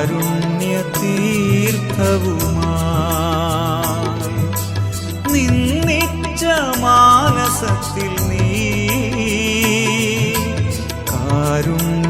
കാരുണ്യതീർത്ഥവുമായി നിന്നിച്ച മാനസത്തിൽ നീ കാരുണ്യതീർത്ഥവുമായി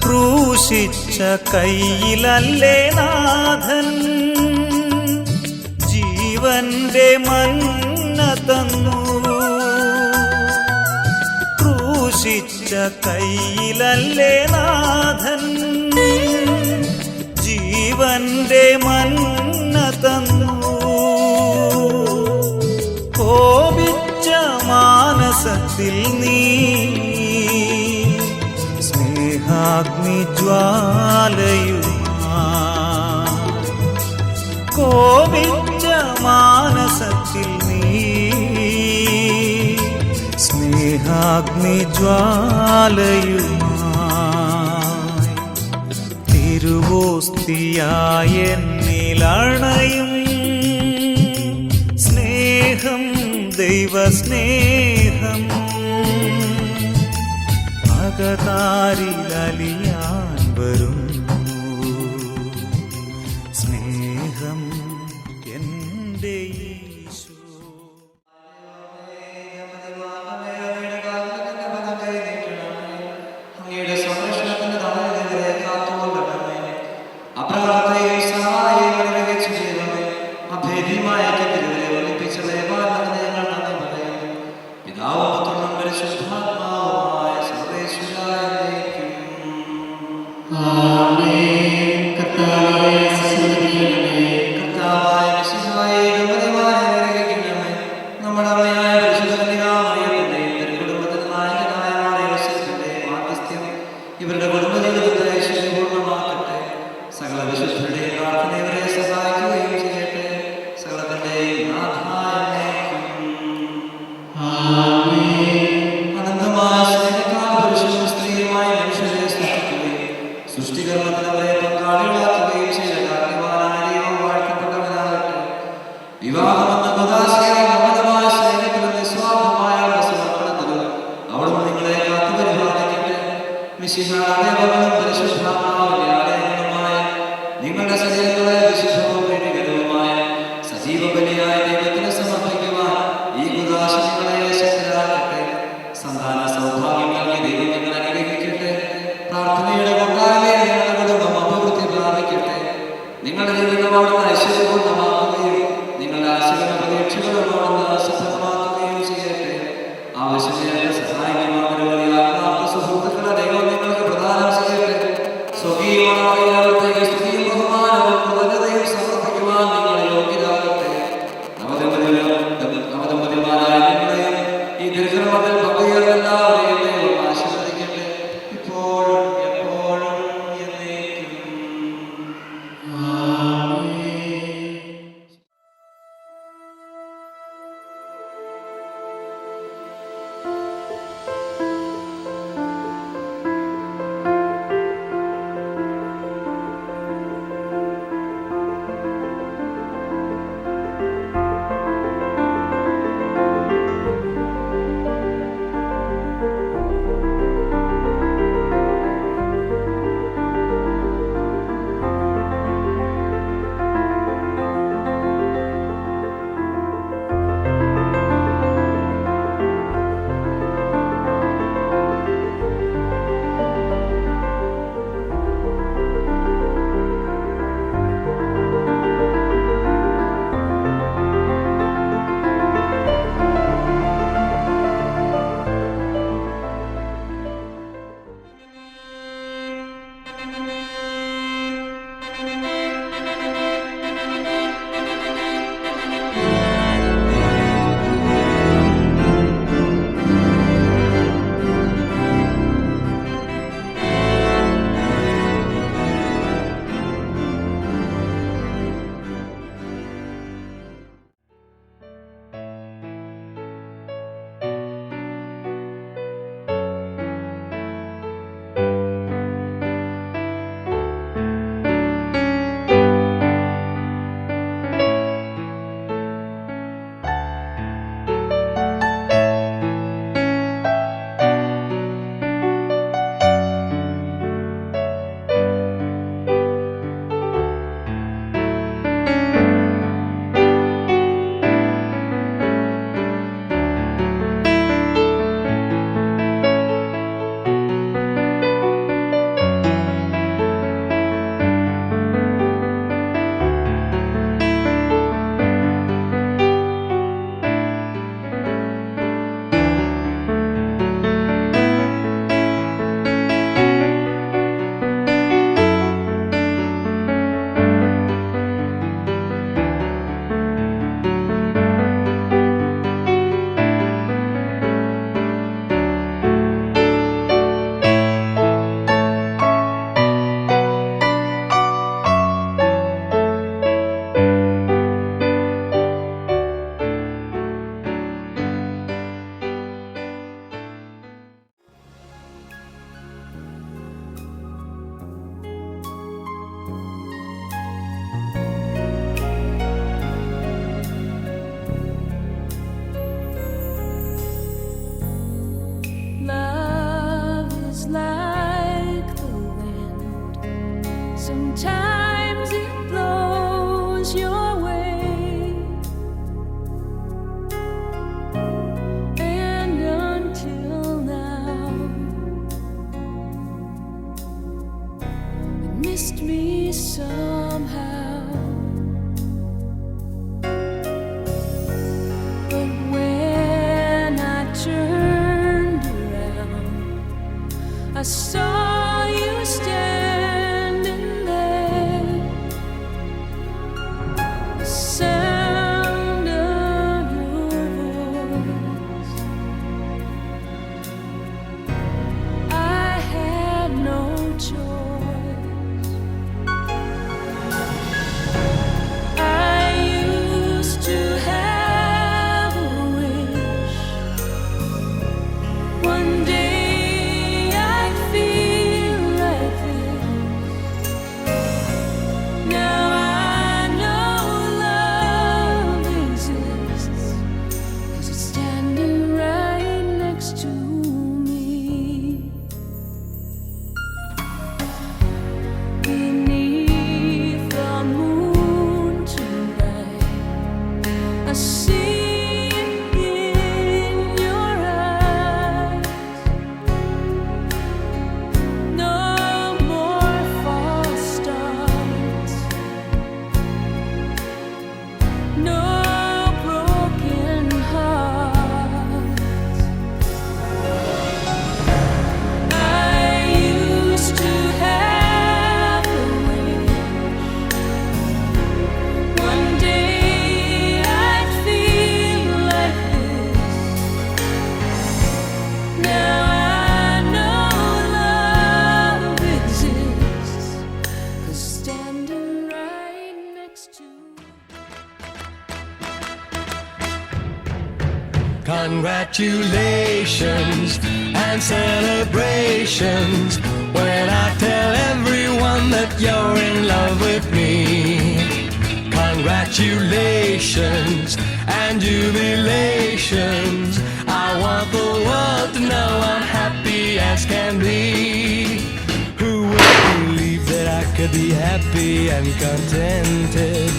ക്രൂശിച്ച കയ്യിലല്ലേ നാഥൻ ജീവന്റെ മന്ന തന്നു. ക്രൂശിച്ച കയ്യിലല്ലേ നാഥൻ ജീവന്റെ മന്ന തന്നു. കോപിച്ച മാനസത്തിൽ നീ സ്നേഹാഗ്നിജ്വാലയുമായി കോപിച്ച മാനസത്തിൽ നീ സ്നേഹാഗ്നിജ്വാലയുമായി തിരുവോസ്തിയായ എന്നിലണയും സ്നേഹം ദൈവസ്നേഹം അകതാരിലലിയാൻ വരുന്നു സ്നേഹം എൻ്റെ ഈശോ. ഇവരുടെ കുടുംബജീവിതത്തെ ഐശ്വര്യപൂർണ്ണമാക്കട്ടെ. സകല വിശുദ്ധരുടെയും പ്രാർത്ഥന ഇവരെ സഹായിക്കുകയും ചെയ്യട്ടെ. സകലത്തിന്റെയും അനന്തമായ സ്നേഹത്താൽ പുരുഷനും സ്ത്രീയുമായി മനുഷ്യരെ സൃഷ്ടിക്കുകയും സൃഷ്ടികർമ്മത്തിൽ അവരെ പങ്കാളികളാക്കുകയും ചെയ്ത കാരണവാനായ ദൈവം വാഴ്ത്തപ്പെട്ടവനാകട്ടെ. വിവാഹമെന്ന ഉദാശയാൽ അമിതമായ സ്നേഹത്തിലും നിസ്വാർത്ഥമായ സമർപ്പണത്തിലും അവിടുന്ന് നിങ്ങളെ കാത്തുപരിപാലിക്കട്ടെ. മിശിഹായുടെ മകളും പരിശുദ്ധാത്മാവിന്റെ ആലയങ്ങളുമായ നിങ്ങളുടെ ശരീരങ്ങളെ വിശുദ്ധവും വീടുകളുമായ സജീവ ബലിയായ ദൈവത്തിന് സമർപ്പിക്കുവാൻ ഈ ഉദാശ നിങ്ങളെ ശക്തരാക്കട്ടെ. സന്താന സൗഭാഗ്യം നൽകി ദൈവം നിങ്ങളെ അനുഗ്രഹിക്കട്ടെ. പ്രാർത്ഥനയുടെ കൊണ്ടാലെ നിങ്ങളുടെ കുടുംബം അഭിവൃദ്ധി പ്രാപിക്കട്ടെ. നിങ്ങളുടെ ജീവിതം അവിടുന്ന് ഐശ്വര്യപൂർണ്ണമാക്കുകയും നിങ്ങളുടെ ആശകളും പ്രതീക്ഷകളും അവിടുന്ന് സഫലമാക്കുകയും ചെയ്യട്ടെ. ആവശ്യമായ സഹായമാകുന്ന ആത്മാർത്ഥ സുഹൃത്തുക്കളെ ദൈവം നിങ്ങൾക്ക് പ്രദാനം ചെയ്യട്ടെ. സ്വകീയമായ സ്തുതിയും ബഹുമാനവും കൃതജ്ഞതയും സമർപ്പിക്കുവാൻ നിങ്ങൾ യോഗ്യരാകട്ടെ. നവദമ്പതിമാരായ നിങ്ങളെയും ഈ ദീർഘമത്തിൽ പങ്കുചേർന്ന എല്ലാവരെയും ദൈവം ആശീർവദിക്കട്ടെ. ഇപ്പോഴും എപ്പോഴും എന്നേക്കും. Congratulations and celebrations when I tell everyone that you're in love with me. Congratulations and jubilations. I want the world to know I'm happy as can be. Who would believe that I could be happy and contented?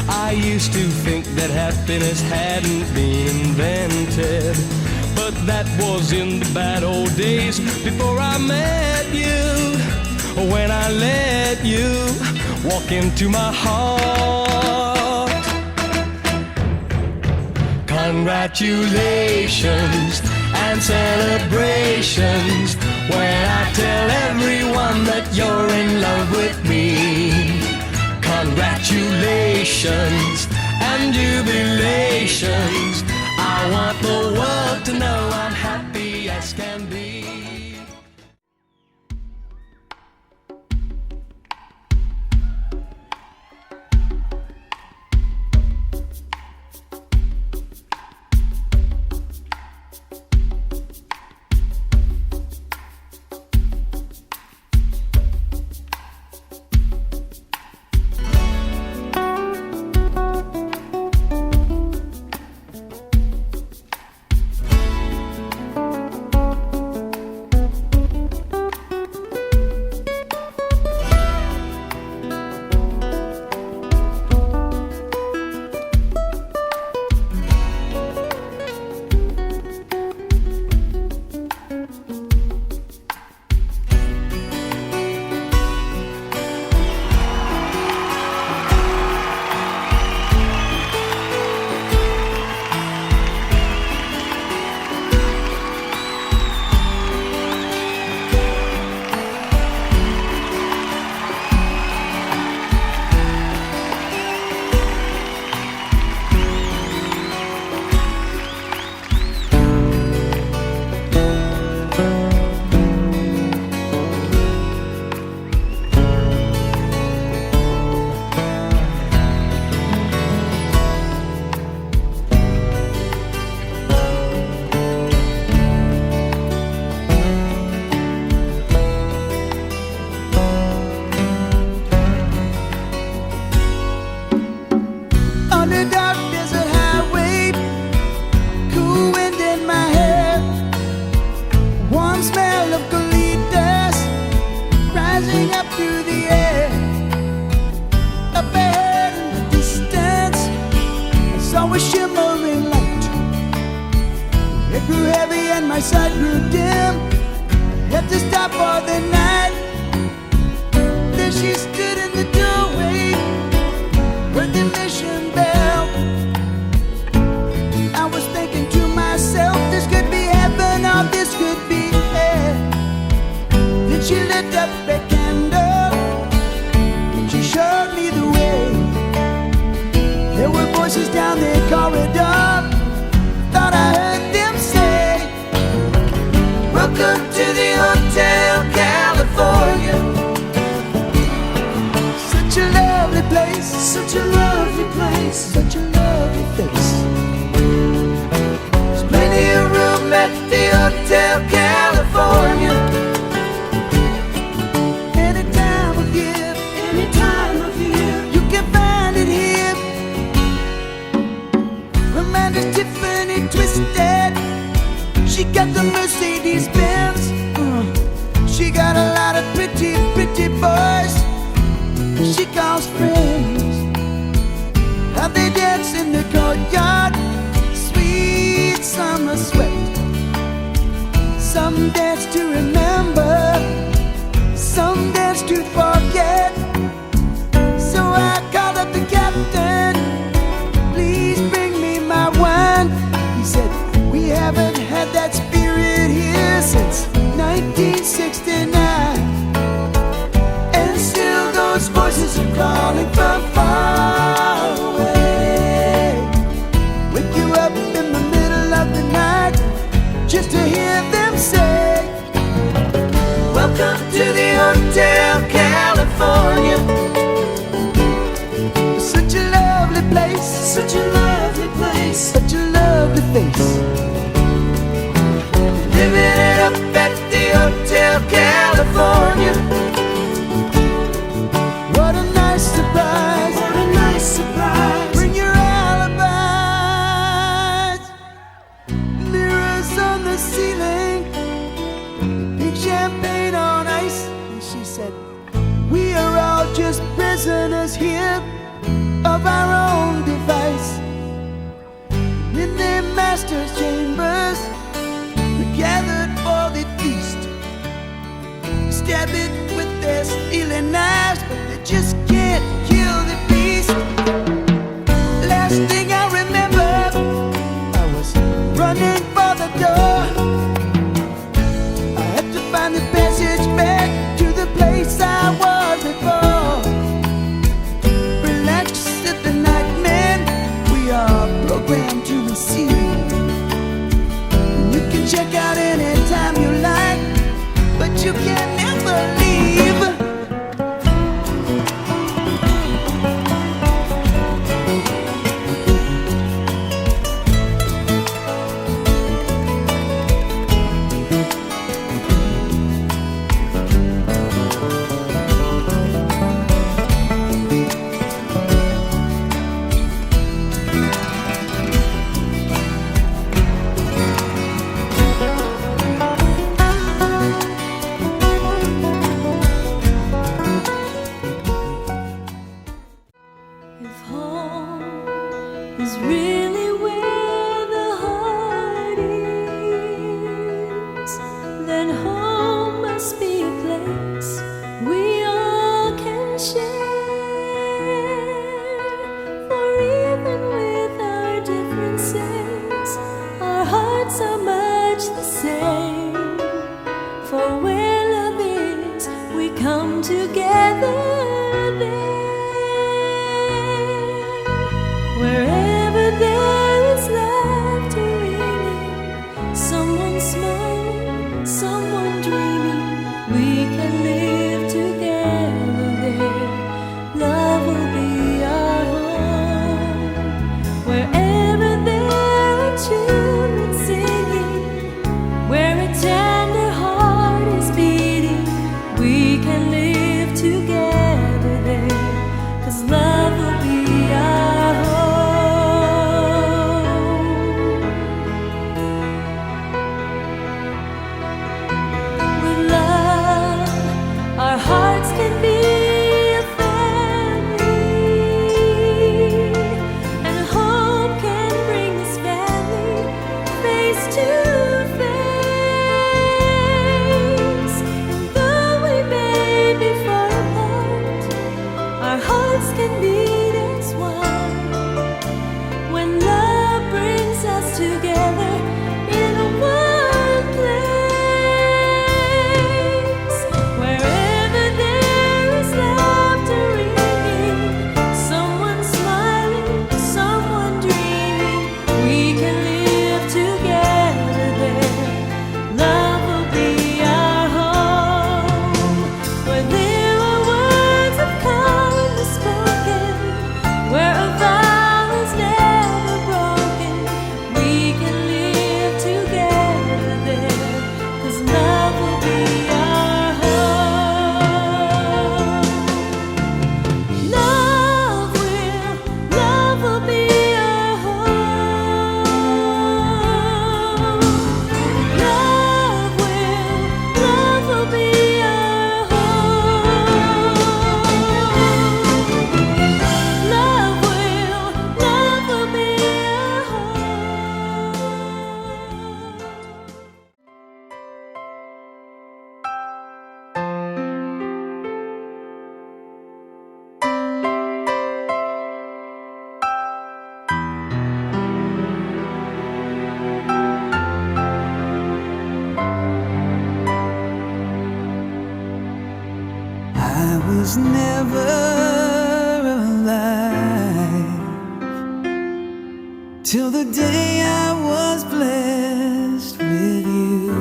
I used to think that happiness hadn't been invented, but that was in the bad old days before I met you. When I let you walk into my heart. Congratulations and celebrations when I tell everyone that you're in love with me. Congratulations and jubilations. I want the world to know I'm happy as can be. My sight grew dim, had to stop for the night. Then she stood in the doorway, heard the mission bell. I was thinking to myself, this could be heaven or this could be hell. Then she lit up a candle, and she showed me the way. There were voices down the corridor, thought I heard them say, welcome to the Hotel California. Such a lovely place, such a lovely place, such a lovely face. There's plenty of room at the Hotel California. Any time of year, you can find it here. Amanda's Tiffany twisted, she got the Mercedes Benz. She got a lot of pretty, pretty boys she calls friends. How they dance in the courtyard, sweet summer sweat. Some dance to remember, some dance to forget. So I called up the captain, please bring me my wine. He said, we haven't had that spirit here since 1969. And still those voices are calling from far away. Wake you up in the middle of the night just to hear them say, welcome to the Hotel California. Such a lovely place, such a lovely place, such a lovely face. the ceiling, pink champagne on ice. And she said, we are all just prisoners here of our own device. In their master's chambers, we gathered for the feast. Stab it with their stealing knives, but they just can't kill the beast. Last thing I remember, I was running for the door. I had to find the passage back to the place I was before. Relax at the night, man, we are programmed to receive. You can check out anytime you like, but you can never leave. If home is really where the heart is, then home must be a place we all can share. For even with our differences, our hearts are much the same. For where love is, we come together there. Wherever there is laughter ringing, someone smiling, someone dreaming, we can live together there. Love will be our home. Wherever there are children singing, where a tender heart is beating, we can live together there. 'Cause love will be our home. With love, our hearts can be a family, and hope can bring this family face to face. And though we may be far apart, our hearts can beat as one. When love brings us together in one place. Wherever there is laughter ringing, someone smiling, someone dreaming, we can live together there. Love will be our home. Where there are words of kindness spoken, where a vow is never broken, we can live together there. 'Cause love will be our home. Love will be our home. Love will be our home. Love will be our I was never alive till the day I was blessed with you.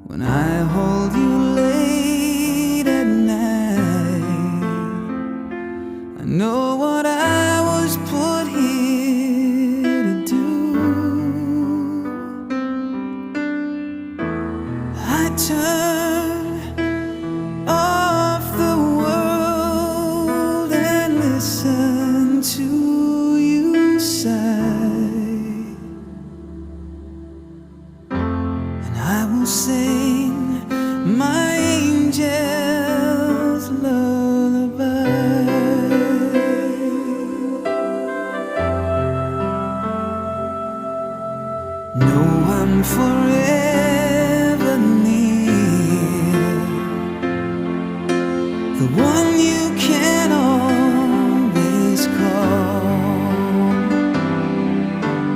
When I hold you late at night, I know what I was put here to do. I turn off the world and listen to you sigh. sing my angel's lullaby. No, I'm forever near, the one you can always call.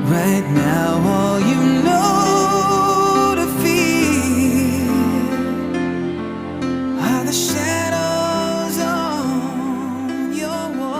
Right now, all you know to fear are the shadows on your wall.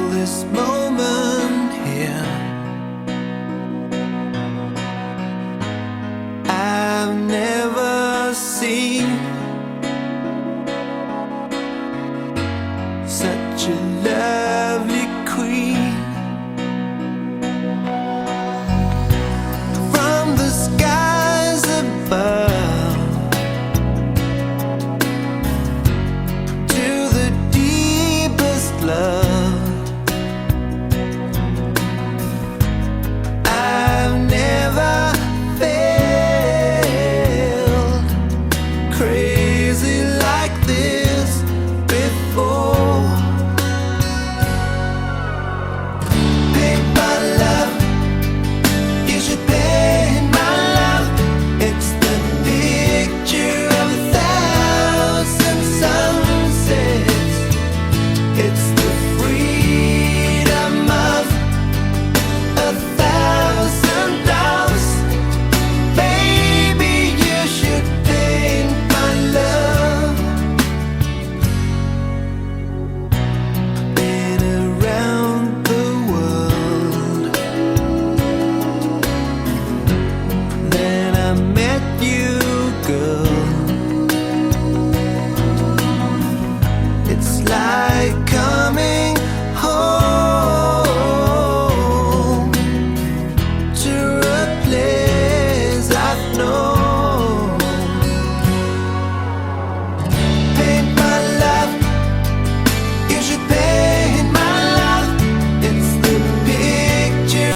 This moment here, I've never seen